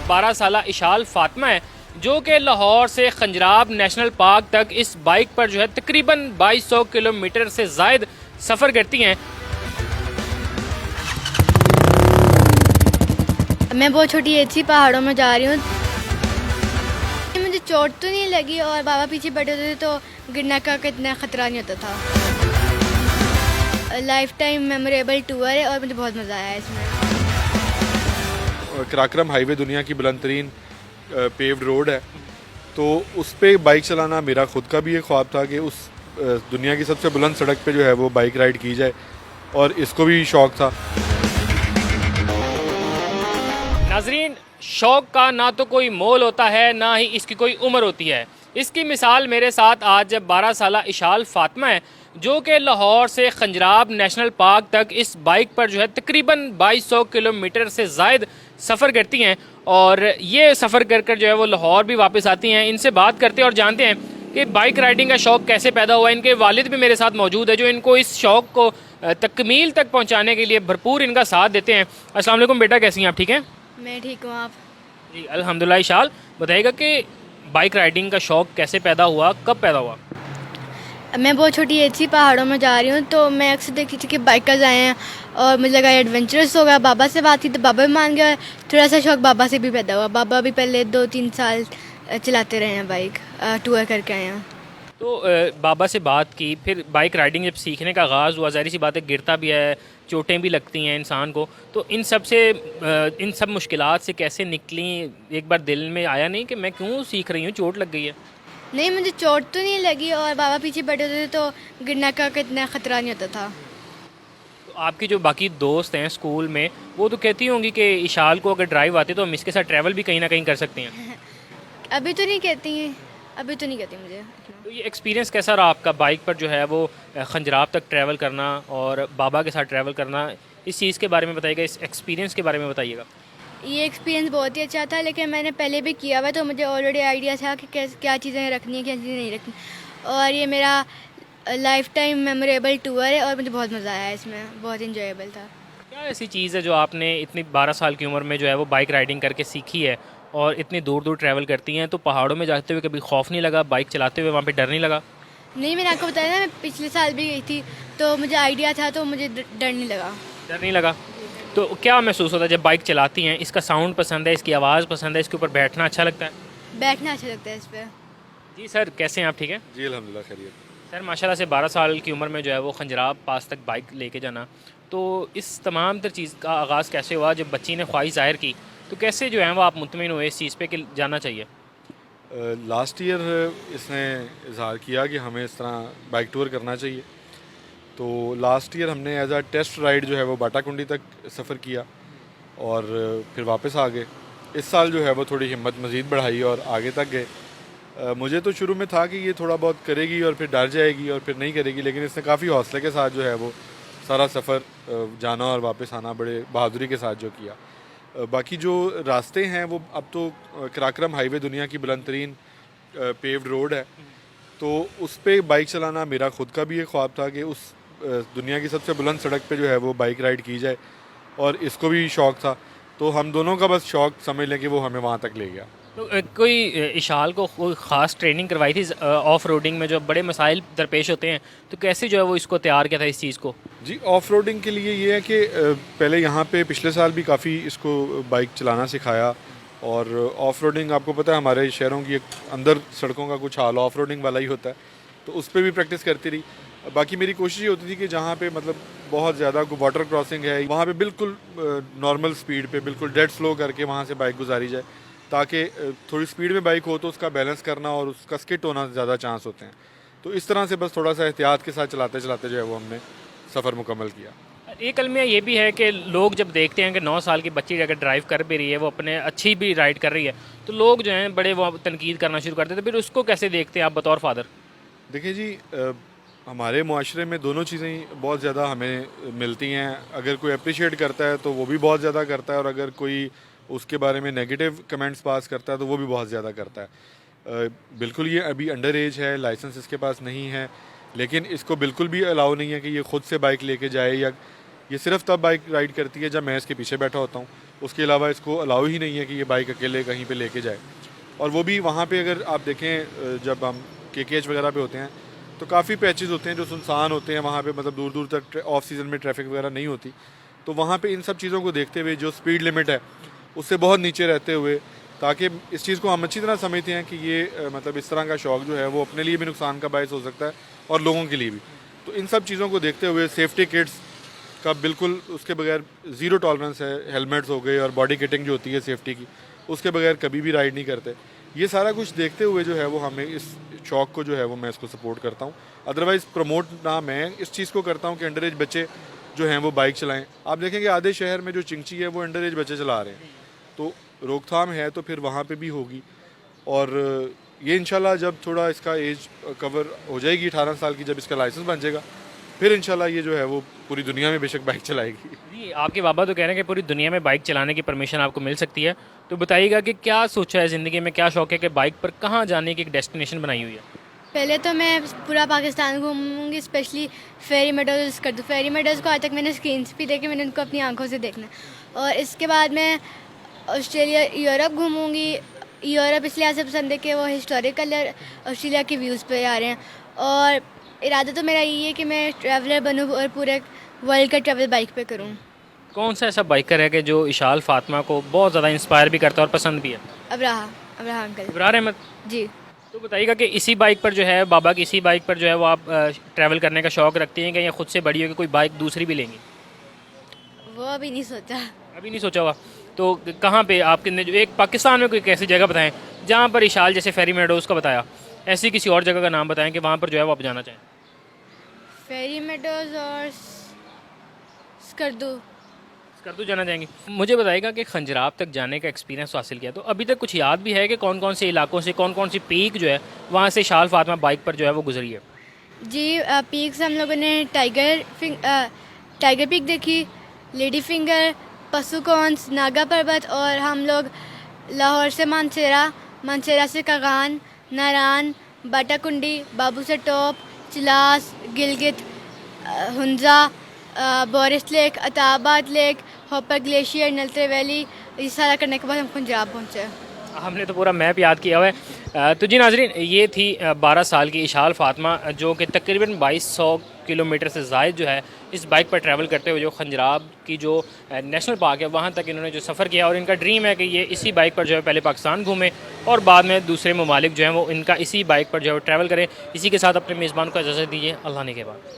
12 साला इशाल फातिमा है जो कि लाहौर से खंजराब नेशनल पार्क तक इस बाइक पर जो है तकरीबन 2200 किलोमीटर से ज़ायद सफ़र करती हैं। मैं बहुत छोटी एज थी, पहाड़ों में जा रही हूँ। मुझे चोट तो नहीं लगी और बाबा पीछे बैठे होते थे तो गिरने का इतना ख़तरा नहीं होता था। लाइफ टाइम मेमोरेबल टूर है और मुझे बहुत मज़ा आया इसमें। कराक्रम हाईवे दुनिया की बुलंद तरीन पेव्ड रोड है, तो उस पर बाइक चलाना मेरा ख़ुद का भी एक ख्वाब था कि उस दुनिया की सबसे बुलंद सड़क पे जो है वो बाइक राइड की जाए, और इसको भी शौक़ था। नाजरीन, शौक़ का ना तो कोई मोल होता है ना ही इसकी कोई उम्र होती है। इसकी मिसाल मेरे साथ आज 12 साला इशाल फातिमा है जो कि लाहौर से खंजराब नेशनल पार्क तक इस बाइक पर जो है तकरीबन 2200 किलोमीटर से ज़ायद सफ़र करती हैं और ये सफ़र कर कर जो है वो लाहौर भी वापस आती हैं। इनसे बात करते हैं और जानते हैं कि बाइक राइडिंग का शौक़ कैसे पैदा हुआ। इनके वालिद भी मेरे साथ मौजूद है जो इनको इस शौक़ को तकमील तक पहुँचाने के लिए भरपूर इनका साथ देते हैं। अस्सलाम वालेकुम बेटा, कैसी हैं आप? ठीक हैं मैं ठीक हूँ, आप? जी अल्हम्दुलिल्लाह। इशाल बताइएगा कि बाइक राइडिंग का शौक़ कैसे पैदा हुआ, कब पैदा हुआ? मैं बहुत छोटी एज थी, पहाड़ों में जा रही हूँ तो मैं अक्सर देखती थी कि बाइकर्स आए हैं और मुझे लगा एडवेंचरस होगा। बाबा से बात थी तो बाबा भी मान गया। थोड़ा सा शौक बाबा से भी पैदा हुआ। बाबा भी पहले 2-3 साल चलाते रहे हैं, बाइक टूर करके आए हैं। तो बाबा से बात की, फिर बाइक राइडिंग जब सीखने का आगाज़ हुआ, ज़ाहिर सी बात है गिरता भी है, चोटें भी लगती हैं इंसान को, तो इन सब मुश्किलात से कैसे निकली? एक बार दिल में आया नहीं कि मैं क्यों सीख रही हूँ, चोट लग गई है? नहीं, मुझे चोट तो नहीं लगी और बाबा पीछे बैठे होते थे तो गिरने का इतना ख़तरा नहीं होता था। तो आपकी जो बाकी दोस्त हैं स्कूल में, वो तो कहती होंगी कि इशाल को अगर ड्राइव आती तो हम इसके साथ ट्रैवल भी कहीं ना कहीं कर सकते हैं। अभी तो नहीं कहती हैं, अभी तो नहीं कहती मुझे। तो ये एक्सपीरियंस कैसा रहा आपका बाइक पर जो है वो खंजराब तक ट्रैवल करना और बाबा के साथ ट्रैवल करना? इस चीज़ के बारे में बताइएगा, इस एक्सपीरियंस के बारे में बताइएगा। ये एक्सपीरियंस बहुत ही अच्छा था, लेकिन मैंने पहले भी किया हुआ है तो मुझे ऑलरेडी आइडिया था कि क्या चीज़ें रखनी है, क्या चीज़ें नहीं रखनी। और ये मेरा लाइफ टाइम मेमोरेबल टूर है और मुझे बहुत मज़ा आया इसमें, बहुत इंजॉयबल था। क्या ऐसी चीज़ है जो आपने इतनी 12 साल की उम्र में जो है वो बाइक राइडिंग करके सीखी है और इतनी दूर दूर ट्रैवल करती हैं, तो पहाड़ों में जाते हुए कभी खौफ नहीं लगा? बाइक चलाते हुए वहाँ पे डर नहीं लगा? नहीं, मैंने आपको बताया ना, मैं पिछले साल भी गई थी तो मुझे आइडिया था तो मुझे डर नहीं लगा। डर नहीं लगा? तो क्या महसूस होता है जब बाइक चलाती हैं? इसका साउंड पसंद है, इसकी आवाज़ पसंद है, इसके ऊपर बैठना अच्छा लगता है? बैठना अच्छा लगता है इस पर। जी सर, कैसे हैं आप? ठीक है जी अल्हम्दुलिल्लाह, खैरियत। सर। माशाल्लाह से 12 साल की उम्र में जो है वो खंजराब पास तक बाइक लेके जाना, तो इस तमाम तर चीज़ का आगाज़ कैसे हुआ? जब बच्ची ने ख्वाहिश ज़ाहिर की तो कैसे जो है वो आप मुतमिन हुए इस चीज़ पे कि जाना चाहिए? लास्ट ईयर इसने इजहार किया कि हमें इस तरह बाइक टूर करना चाहिए, तो लास्ट ईयर हमने एज आ टेस्ट राइड जो है वो बाटाकुंडी तक सफ़र किया और फिर वापस आ गए। इस साल जो है वो थोड़ी हिम्मत मज़ीद बढ़ाई और आगे तक गए। मुझे तो शुरू में था कि ये थोड़ा बहुत करेगी और फिर डर जाएगी और फिर नहीं करेगी, लेकिन इसने काफ़ी हौसले के साथ जो है वो सारा सफ़र जाना और वापस आना बड़े बहादुरी के साथ जो किया। बाकी जो रास्ते हैं वो अब तो कराक्रम हाईवे दुनिया की बुलंद तरीन पेव्ड रोड है, तो उस पर बाइक चलाना मेरा ख़ुद का भी एक ख्वाब था कि उस दुनिया की सबसे बुलंद सड़क पे जो है वो बाइक राइड की जाए, और इसको भी शौक़ था। तो हम दोनों का बस शौक़ समझ लें कि वो हमें वहाँ तक ले गया। तो कोई इशाल को कोई ख़ास ट्रेनिंग करवाई थी ऑफ रोडिंग में? जो बड़े मसाइल दरपेश होते हैं तो कैसे जो है वो इसको तैयार किया था इस चीज़ को? जी ऑफ रोडिंग के लिए ये है कि पहले यहाँ पे पिछले साल भी काफ़ी इसको बाइक चलाना सिखाया, और ऑफ रोडिंग आपको पता है हमारे शहरों की अंदर सड़कों का कुछ हाल ऑफ रोडिंग वाला ही होता है, तो उस पर भी प्रैक्टिस करती रही। बाकी मेरी कोशिश ये होती थी कि जहाँ पे मतलब बहुत ज़्यादा वाटर क्रॉसिंग है वहाँ पे बिल्कुल नॉर्मल स्पीड पे बिल्कुल डेड स्लो करके वहाँ से बाइक गुजारी जाए, ताकि थोड़ी स्पीड में बाइक हो तो उसका बैलेंस करना और उसका स्किट होना ज़्यादा चांस होते हैं। तो इस तरह से बस थोड़ा सा एहतियात के साथ चलाते चलाते जो है वो हमने सफ़र मुकम्मल किया। एक अलमिया ये भी है कि लोग जब देखते हैं कि 9 साल की बच्ची अगर ड्राइव कर भी रही है, वो अपने अच्छी भी राइड कर रही है, तो लोग जो हैं बड़े वो तनकीद करना शुरू कर देते हैं। फिर उसको कैसे देखते हैं आप बतौर फादर? देखिए जी, हमारे माशरे में दोनों चीज़ें बहुत ज़्यादा हमें मिलती हैं। अगर कोई अप्रिशिएट करता है तो वो भी बहुत ज़्यादा करता है, और अगर कोई उसके बारे में नेगेटिव कमेंट्स पास करता है तो वो भी बहुत ज़्यादा करता है। बिल्कुल ये अभी अंडर एज है, लाइसेंस इसके पास नहीं है, लेकिन इसको बिल्कुल भी अलाउ नहीं है कि ये ख़ुद से बाइक लेके जाए, या ये सिर्फ तब बाइक राइड करती है जब मैं इसके पीछे बैठा होता हूँ। उसके अलावा इसको अलाउ ही नहीं है कि ये बाइक अकेले कहीं पे लेके जाए। और वो भी वहाँ पे अगर आप देखें जब हम KKH वगैरह पे होते हैं तो काफ़ी पैचेस होते हैं जो सुनसान होते हैं, वहाँ पे मतलब दूर दूर तक ऑफ सीज़न में ट्रैफिक वगैरह नहीं होती। तो वहाँ पे इन सब चीज़ों को देखते हुए जो स्पीड लिमिट है उससे बहुत नीचे रहते हुए, ताकि इस चीज़ को हम अच्छी तरह समझते हैं कि ये मतलब इस तरह का शौक जो है वो अपने लिए भी नुकसान का बायस हो सकता है और लोगों के लिए भी। तो इन सब चीज़ों को देखते हुए सेफ्टी किट्स का बिल्कुल उसके बगैर ज़ीरो टॉलरेंस है। हेलमेट्स हो गए और बॉडी किटिंग जो होती है सेफ्टी की, उसके बगैर कभी भी राइड नहीं करते। ये सारा कुछ देखते हुए जो है वो हमें इस शौक को जो है वो मैं इसको सपोर्ट करता हूँ। अदरवाइज़ प्रमोट ना मैं इस चीज़ को करता हूँ कि अंडर एज बच्चे जो हैं वो बाइक चलाएं। आप देखेंगे आधे शहर में जो चिंची है वो अंडर एज बच्चे चला रहे हैं, तो रोकथाम है तो फिर वहाँ पे भी होगी। और ये इंशाल्लाह जब थोड़ा इसका एज कवर हो जाएगी 18 साल की, जब इसका लाइसेंस बन जाएगा, फिर इंशाल्लाह ये जो है वो पूरी दुनिया में बेशक बाइक चलाएगी। जी, आपके बाबा तो कह रहे हैं कि पूरी दुनिया में बाइक चलाने की परमिशन आपको मिल सकती है। तो बताइएगा कि क्या सोचा है ज़िंदगी में, क्या शौक है कि बाइक पर कहाँ जाने की एक डेस्टिनेशन बनाई हुई है? पहले तो मैं पूरा पाकिस्तान घूमूंगी, स्पेशली फेरी मेडोज़ कर दूँ। फेरी मेडोज़ को आज तक मैंने स्क्रीन्स भी देखे, मैंने उनको अपनी आंखों से देखना है। और इसके बाद मैं ऑस्ट्रेलिया, यूरोप घूमूंगी। यूरोप इसलिए ऐसे पसंद है कि वो हिस्टोरिकल ऑस्ट्रेलिया के व्यूज़ पे आ रहे हैं। और इरादा तो मेरा यही है कि मैं ट्रैवलर बनूँ और पूरे वर्ल्ड का ट्रैवल बाइक पे करूँ। कौन सा ऐसा बाइकर है कि जो इशाल फातिमा को बहुत ज़्यादा इंस्पायर भी करता है और पसंद भी है? अब्राहा अंकल इब्रार अहमद। जी। तो बताइएगा कि इसी बाइक पर जो है, बाबा की इसी बाइक पर जो है वो आप ट्रैवल करने का शौक़ रखती हैं कि या खुद से बड़ी होगी कोई बाइक दूसरी भी लेंगी? वो अभी नहीं सोचा। अभी नहीं सोचा हुआ। तो कहाँ पे आपके जो एक पाकिस्तान में कोई कैसी जगह बताएं जहाँ पर इशाल, जैसे फेरी मेडोज़ का बताया, ऐसी किसी और जगह का नाम बताएं कि वहाँ पर जो है वो आप जाना चाहें? फेरी मेडोज़ और स्कर्दू जाना चाहेंगे। मुझे बताइएगा कि खंजराब तक जाने का एक्सपीरियंस हासिल किया, तो अभी तक कुछ याद भी है कि कौन कौन से इलाकों से, कौन कौन सी पीक जो है वहाँ से इशाल फातिमा बाइक पर जो है वो गुजरी है? जी, पीक्स हम लोगों ने टाइगर पीक देखी, लेडी फिंगर, पसुकॉन्स, नागा पर्वत, और हम लोग लाहौर से मानसेरा से कागान, नारान, Batakundi, Babusar top, Chilas, Gilgit, Hunza, Borith lake, Attabad lake, Hopper glacier, Naltar valley. ये सारा करने के बाद हम पंजाब पहुँचे। हमने तो पूरा मैप याद किया हुआ है। तो जी नाजरीन, ये थी 12 साल की इशाल फातिमा, जो कि तकरीबन 2200 किलोमीटर से ज़ायद जो है इस बाइक पर ट्रैवल करते हुए जो खंजराब की जो नेशनल पार्क है वहाँ तक इन्होंने जो सफ़र किया। और इनका ड्रीम है कि ये इसी बाइक पर जो है पहले पाकिस्तान घूमें और बाद में दूसरे ममालिक जो हैं वो इनका इसी बाइक पर जो है ट्रैवल करें। इसी के साथ अपने मेज़बान को इजाज़त दीजिए। अल्लाह ने के बाद।